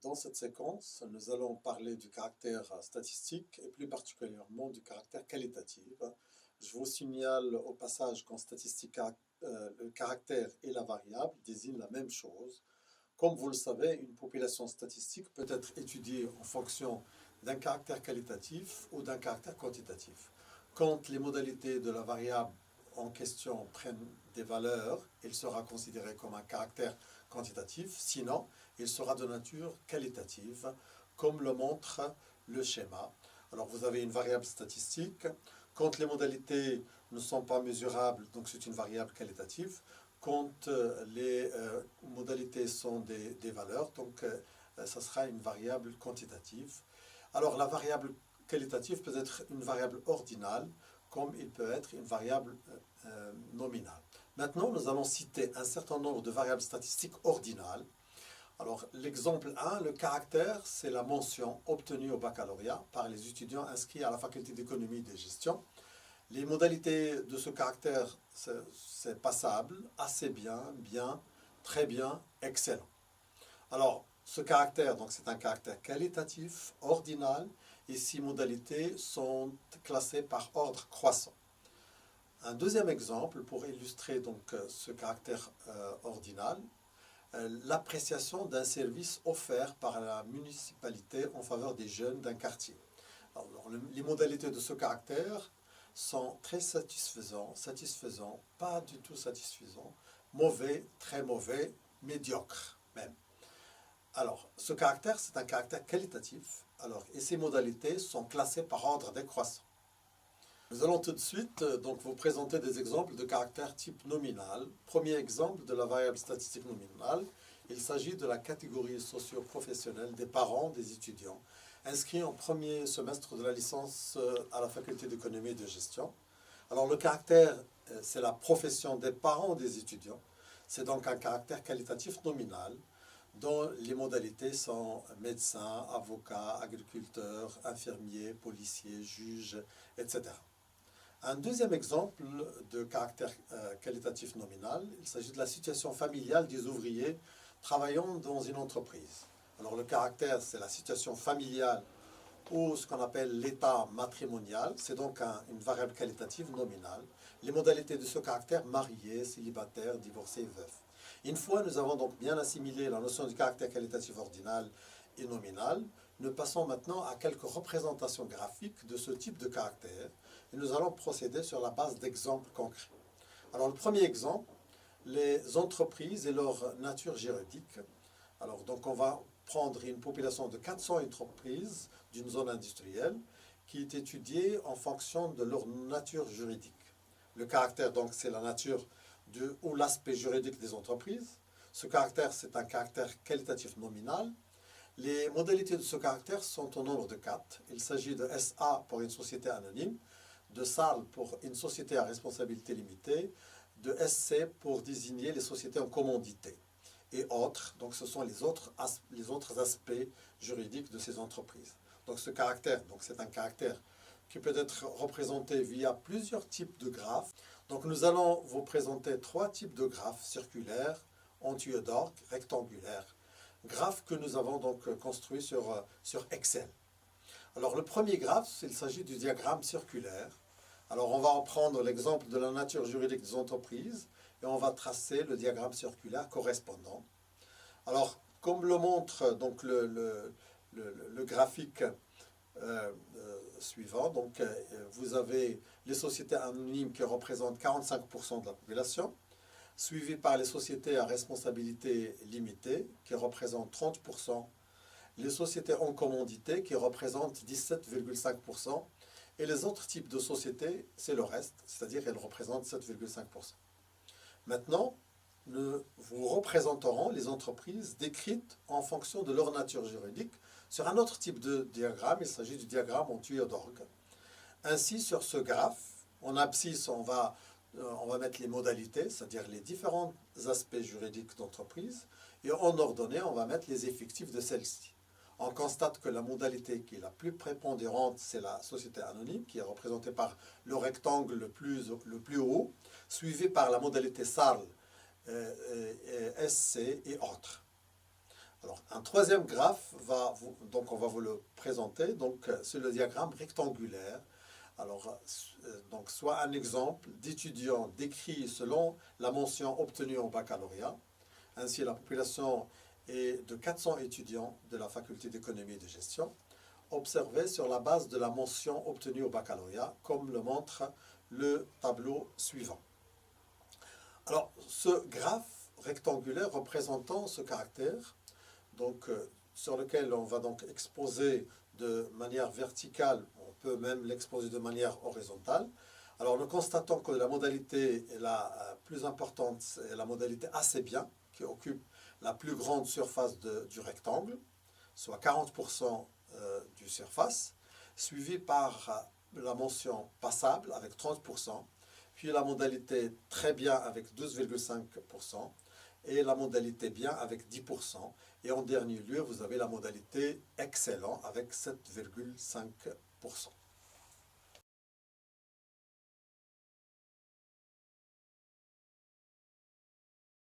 Dans cette séquence, nous allons parler du caractère statistique et plus particulièrement du caractère qualitatif. Je vous signale au passage qu'en statistique, le caractère et la variable désignent la même chose. Comme vous le savez, une population statistique peut être étudiée en fonction d'un caractère qualitatif ou d'un caractère quantitatif. Quand les modalités de la variable en question prennent des valeurs, il sera considéré comme un caractère quantitatif, sinon il sera de nature qualitative, comme le montre le schéma. Alors vous avez une variable statistique, quand les modalités ne sont pas mesurables, donc c'est une variable qualitative, quand les modalités sont des valeurs, donc ça sera une variable quantitative. Alors la variable qualitative peut être une variable ordinale, comme il peut être une variable nominale. Maintenant, nous allons citer un certain nombre de variables statistiques ordinales. Alors, l'exemple 1, le caractère, c'est la mention obtenue au baccalauréat par les étudiants inscrits à la faculté d'économie et de gestion. Les modalités de ce caractère, c'est passable, assez bien, bien, très bien, excellent. Alors, ce caractère, donc c'est un caractère qualitatif, ordinal, et ces modalités sont classées par ordre croissant. Un deuxième exemple pour illustrer donc ce caractère ordinal, l'appréciation d'un service offert par la municipalité en faveur des jeunes d'un quartier. Alors, les modalités de ce caractère sont très satisfaisant, pas du tout satisfaisant, mauvais, très mauvais, médiocre même. Alors, ce caractère, c'est un caractère qualitatif, et ces modalités sont classées par ordre décroissant. Nous allons tout de suite donc vous présenter des exemples de caractère type nominal. Premier exemple de la variable statistique nominale, il s'agit de la catégorie socio-professionnelle des parents des étudiants inscrits en premier semestre de la licence à la faculté d'économie et de gestion. Alors le caractère, c'est la profession des parents des étudiants. C'est donc un caractère qualitatif nominal dont les modalités sont médecins, avocats, agriculteurs, infirmiers, policiers, juges, etc. Un deuxième exemple de caractère qualitatif nominal, il s'agit de la situation familiale des ouvriers travaillant dans une entreprise. Alors le caractère, c'est la situation familiale ou ce qu'on appelle l'état matrimonial, c'est donc une variable qualitative nominale. Les modalités de ce caractère, marié, célibataire, divorcé, veuf. Une fois nous avons donc bien assimilé la notion du caractère qualitatif ordinal et nominal, nous passons maintenant à quelques représentations graphiques de ce type de caractère et nous allons procéder sur la base d'exemples concrets. Alors le premier exemple, les entreprises et leur nature juridique. Alors donc on va prendre une population de 400 entreprises d'une zone industrielle qui est étudiée en fonction de leur nature juridique. Le caractère donc c'est la nature ou l'aspect juridique des entreprises. Ce caractère c'est un caractère qualitatif nominal. Les modalités de ce caractère sont au nombre de 4. Il s'agit de SA pour une société anonyme, de SAL pour une société à responsabilité limitée, de SC pour désigner les sociétés en commandité et autres. Donc ce sont les autres aspects juridiques de ces entreprises. Donc ce caractère, donc c'est un caractère qui peut être représenté via plusieurs types de graphes. Donc nous allons vous présenter 3 types de graphes circulaires, entuyodarques, rectangulaires. Graphes que nous avons donc construits sur Excel. Alors le premier graphe, il s'agit du diagramme circulaire. Alors on va reprendre l'exemple de la nature juridique des entreprises et on va tracer le diagramme circulaire correspondant. Alors comme le montre donc le graphique suivant, donc vous avez les sociétés anonymes qui représentent 45% de la population, suivies par les sociétés à responsabilité limitée qui représentent 30%, les sociétés en commandité qui représentent 17,5%, et les autres types de sociétés, c'est le reste, c'est-à-dire qu'elles représentent 7,5%. Maintenant, nous vous représenterons les entreprises décrites en fonction de leur nature juridique sur un autre type de diagramme, il s'agit du diagramme en tuyau d'orgue. Ainsi, sur ce graphe, en abscisse, on va mettre les modalités, c'est-à-dire les différents aspects juridiques d'entreprise, et en ordonnée, on va mettre les effectifs de celle-ci. On constate que la modalité qui est la plus prépondérante, c'est la société anonyme, qui est représentée par le rectangle le plus haut, suivi par la modalité SARL, SC et autres. Alors, un troisième graphe, donc on va vous le présenter. Donc, c'est le diagramme rectangulaire. Alors, donc, soit un exemple d'étudiant décrit selon la mention obtenue au baccalauréat. Ainsi, la population est de 400 étudiants de la faculté d'économie et de gestion, observés sur la base de la mention obtenue au baccalauréat, comme le montre le tableau suivant. Alors, ce graphe rectangulaire représentant ce caractère, donc, sur lequel on va donc exposer de manière verticale, on peut même l'exposer de manière horizontale. Alors, nous constatons que la modalité la plus importante est la modalité assez bien, qui occupe la plus grande surface du rectangle, soit 40% du surface, suivi par la mention passable avec 30%, puis la modalité très bien avec 12,5%, et la modalité bien avec 10%. Et en dernier lieu, vous avez la modalité excellent avec 7,5%.